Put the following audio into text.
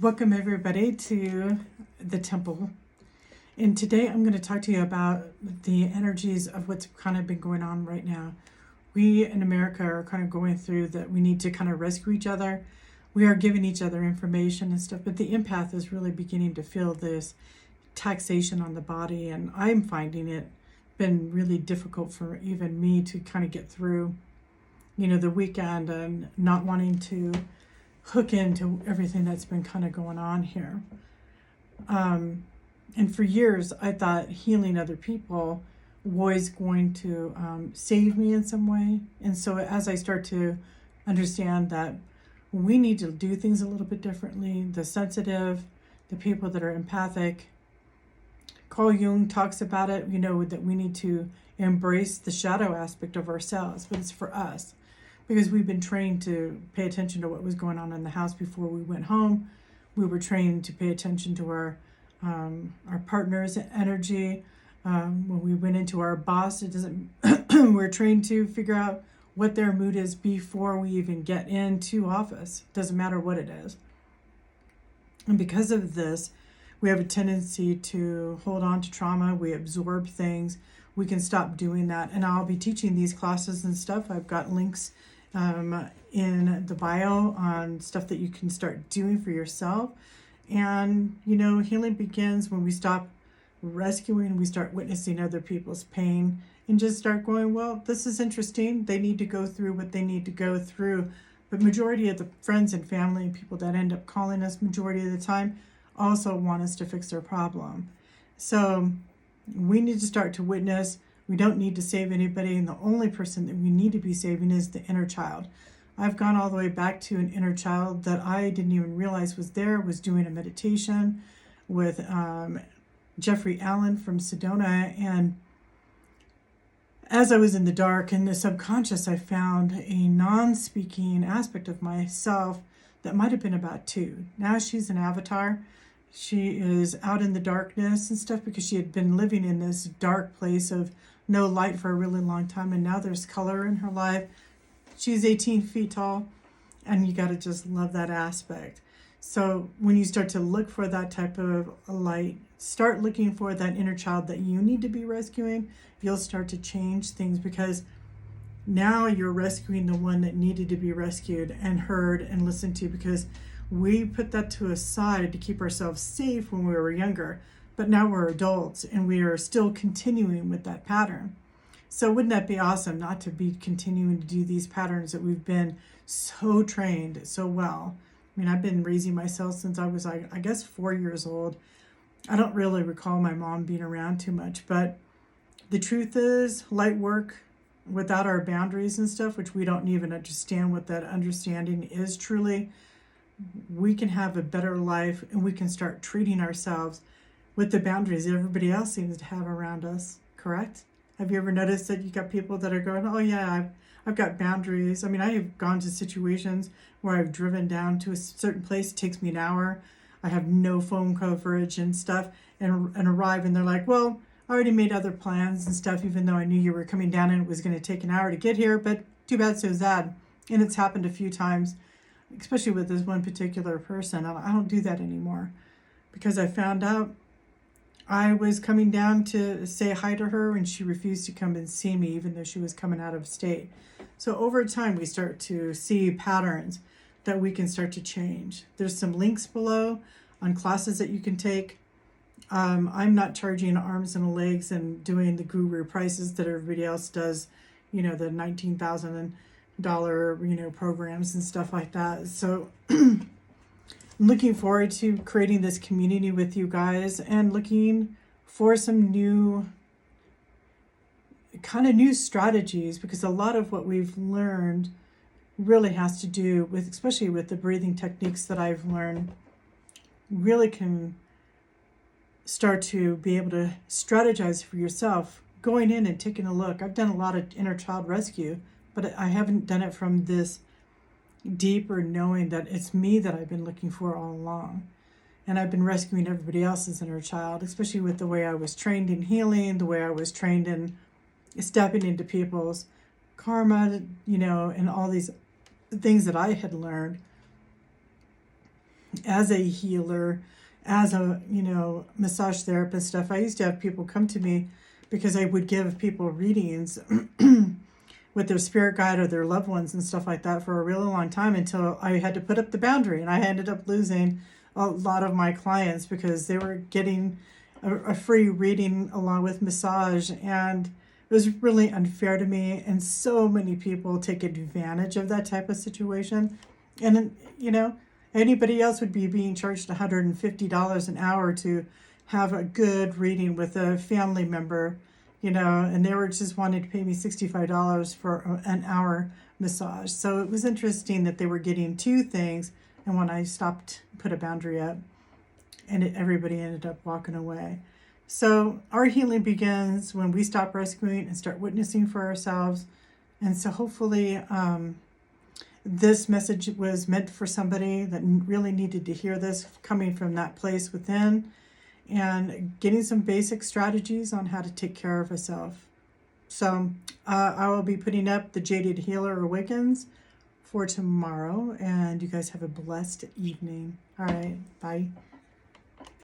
Welcome everybody to the temple. And today I'm going to talk to you about the energies of what's kind of been going on right now. We in America are kind of going through that. We need to kind of rescue each other. We are giving each other information and stuff, but the empath is really beginning to feel this taxation on the body, and I'm finding it been really difficult for even me to kind of get through, the weekend and not wanting to hook into everything that's been kind of going on here. And for years, I thought healing other people was going to save me in some way. And so as I start to understand that we need to do things a little bit differently, the sensitive, the people that are empathic, Carl Jung talks about it, that we need to embrace the shadow aspect of ourselves, but it's for us because we've been trained to pay attention to what was going on in the house before we went home. We were trained to pay attention to our partner's energy. When we went into our boss, it doesn't. We're trained to figure out what their mood is before we even get into office. Doesn't matter what it is. And because of this, we have a tendency to hold on to trauma. We absorb things. We can stop doing that. And I'll be teaching these classes and stuff. I've got links in the bio on stuff that you can start doing for yourself. And, healing begins when we stop rescuing, we start witnessing other people's pain and just start going, well, this is interesting. They need to go through what they need to go through. But majority of the friends and family and people that end up calling us majority of the time also want us to fix their problem. So we need to start to witness. We don't need to save anybody, and the only person that we need to be saving is the inner child. I've gone all the way back to an inner child that I didn't even realize was there, was doing a meditation with Jeffrey Allen from Sedona. And as I was in the dark, in the subconscious, I found a non-speaking aspect of myself that might have been about 2. Now she's an avatar. She is out in the darkness and stuff because she had been living in this dark place of no light for a really long time, and now there's color in her life. She's 18 feet tall, and you got to just love that aspect. So when you start to look for that type of light, start looking for that inner child that you need to be rescuing, you'll start to change things because now you're rescuing the one that needed to be rescued and heard and listened to, because we put that to a side to keep ourselves safe when we were younger. But now we're adults and we are still continuing with that pattern. So wouldn't that be awesome not to be continuing to do these patterns that we've been so trained so well? I mean, I've been raising myself since I was, I guess, 4 years old. I don't really recall my mom being around too much, but the truth is, light work without our boundaries and stuff, which we don't even understand what that understanding is truly, we can have a better life and we can start treating ourselves with the boundaries everybody else seems to have around us, correct? Have you ever noticed that you got people that are going, oh yeah, I've got boundaries. I mean, I have gone to situations where I've driven down to a certain place, it takes me an hour, I have no phone coverage and stuff, and arrive and they're like, well, I already made other plans and stuff, even though I knew you were coming down and it was going to take an hour to get here, but too bad, so sad. And it's happened a few times, especially with this one particular person. I don't do that anymore because I found out I was coming down to say hi to her and she refused to come and see me even though she was coming out of state. So over time, we start to see patterns that we can start to change. There's some links below on classes that you can take. I'm not charging arms and legs and doing the guru prices that everybody else does, the $19,000, programs and stuff like that. So I'm looking forward to creating this community with you guys and looking for some new strategies, because a lot of what we've learned really has to do with, especially with the breathing techniques that I've learned, really can start to be able to strategize for yourself, going in and taking a look. I've done a lot of inner child rescue, but I haven't done it from this deeper knowing that it's me that I've been looking for all along. And I've been rescuing everybody else's inner child, especially with the way I was trained in healing, the way I was trained in stepping into people's karma, and all these things that I had learned. as a healer, as a, massage therapist stuff, I used to have people come to me because I would give people readings with their spirit guide or their loved ones and stuff like that for a really long time until I had to put up the boundary. And I ended up losing a lot of my clients because they were getting a free reading along with massage. And it was really unfair to me. And so many people take advantage of that type of situation. And, anybody else would be being charged $150 an hour to have a good reading with a family member, and they were just wanting to pay me $65 for an hour massage. So it was interesting that they were getting two things. And when I stopped, put a boundary up, and everybody ended up walking away. So our healing begins when we stop rescuing and start witnessing for ourselves. And so hopefully this message was meant for somebody that really needed to hear this, coming from that place within, and getting some basic strategies on how to take care of herself. So I will be putting up the Jaded Healer Awakens for tomorrow, and you guys have a blessed evening. All right, bye.